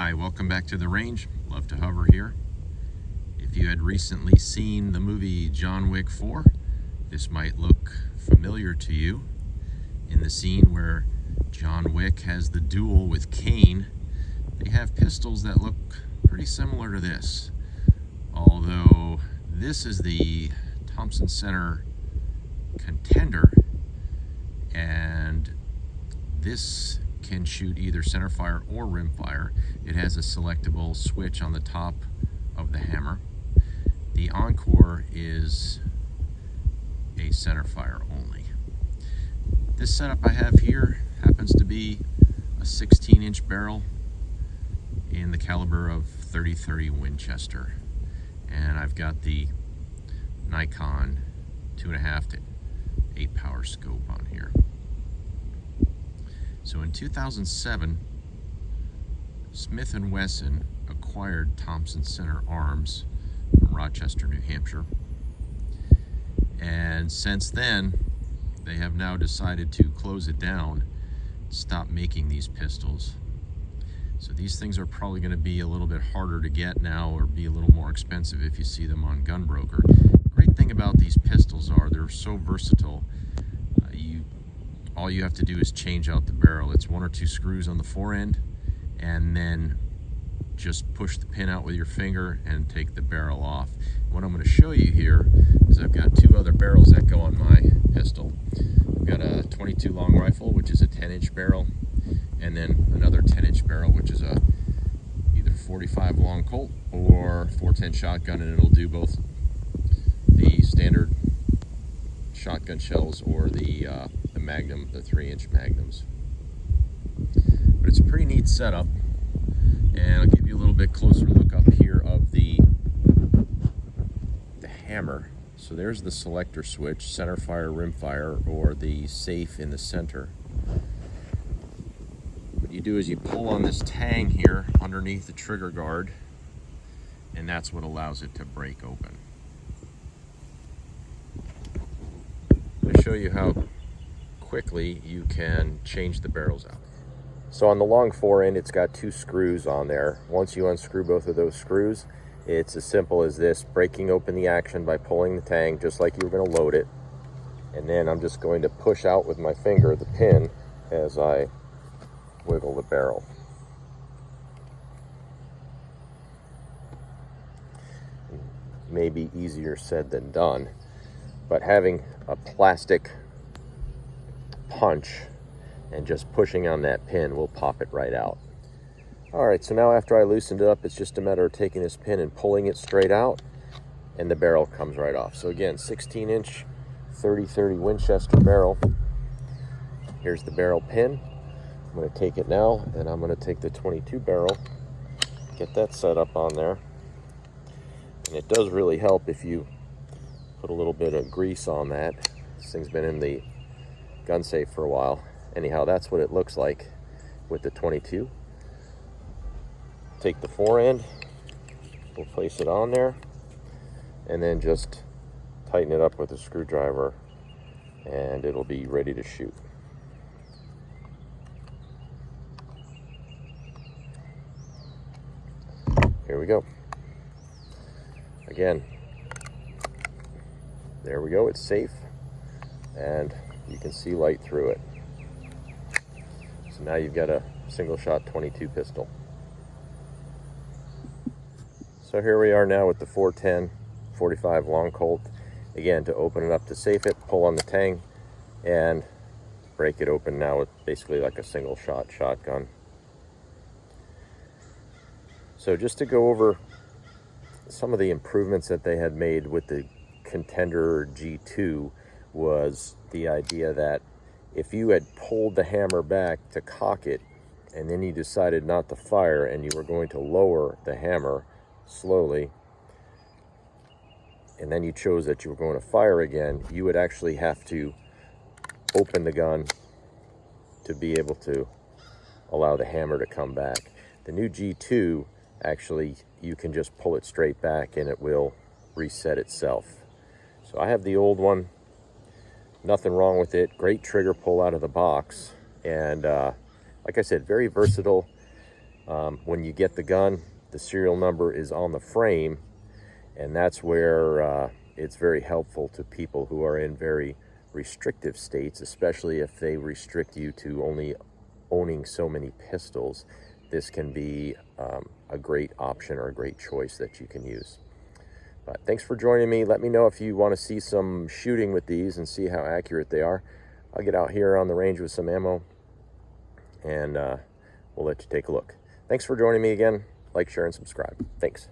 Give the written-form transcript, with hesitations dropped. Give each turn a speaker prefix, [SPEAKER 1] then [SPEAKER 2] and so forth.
[SPEAKER 1] Hi, welcome back to the range. Love to hover here. If you had recently seen the movie John Wick 4, this might look familiar to you. In the scene where John Wick has the duel with Kane, they have pistols that look pretty similar to this. Although this is the Thompson Center Contender, and this can shoot either center fire or rim fire. It has a selectable switch on the top of the hammer. The Encore is a center fire only. This setup I have here happens to be a 16-inch barrel in the caliber of .30-30 Winchester, and I've got the Nikon 2.5 to 8 power scope on here. So in 2007, Smith & Wesson acquired Thompson Center Arms from Rochester, New Hampshire. And since then, they have now decided to close it down, stop making these pistols. So these things are probably going to be a little bit harder to get now, or be a little more expensive if you see them on Gunbroker. The great thing about these pistols are they're so versatile. All you have to do is change out the barrel. It's 1 or 2 screws on the fore end, and then just push the pin out with your finger and take the barrel off. What I'm going to show you here is I've got 2 other barrels that go on my pistol. I've got a 22 long rifle, which is a 10-inch barrel, and then another 10-inch barrel, which is a either 45 long Colt or 410 shotgun, and it'll do both the standard shotgun shells or the Magnum, the 3-inch Magnums. But it's a pretty neat setup, and I'll give you a little bit closer look up here of the hammer. So there's the selector switch, center fire, rim fire, or the safe in the center. What you do is you pull on this tang here underneath the trigger guard, and that's what allows it to break open. I'm going to show you how quickly you can change the barrels out. So on the long fore end, it's got 2 screws on there. Once you unscrew both of those screws, it's as simple as this, breaking open the action by pulling the tang just like you were going to load it. And then I'm just going to push out with my finger the pin as I wiggle the barrel. Maybe easier said than done, but having a plastic punch and just pushing on that pin will pop it right out. Alright, so now after I loosened it up, it's just a matter of taking this pin and pulling it straight out, and the barrel comes right off. So again, 16-inch 30-30 Winchester barrel. Here's the barrel pin. I'm going to take it now, and I'm going to take the 22 barrel, get that set up on there. And it does really help if you put a little bit of grease on that. This thing's been in the gun safe for a while. Anyhow, that's what it looks like with the 22. Take the fore end, we'll place it on there, and then just tighten it up with a screwdriver, and it'll be ready to shoot. Here we go. Again, there we go, it's safe, and you can see light through it. So now you've got a single shot 22 pistol. So here we are now with the 410 45 long Colt. Again, to open it up to safe it, pull on the tang and break it open now with basically like a single shot shotgun. So just to go over some of the improvements that they had made with the Contender G2 was the idea that if you had pulled the hammer back to cock it, and then you decided not to fire and you were going to lower the hammer slowly, and then you chose that you were going to fire again, you would actually have to open the gun to be able to allow the hammer to come back. The new G2, actually, you can just pull it straight back and it will reset itself. So I have the old one. Nothing wrong with it. Great trigger pull out of the box. And like I said, very versatile. When you get the gun, the serial number is on the frame, and that's where it's very helpful to people who are in very restrictive states, especially if they restrict you to only owning so many pistols. This can be a great option or a great choice that you can use. But thanks for joining me. Let me know if you want to see some shooting with these and see how accurate they are. I'll get out here on the range with some ammo, and we'll let you take a look. Thanks for joining me again. Like, share, and subscribe. Thanks.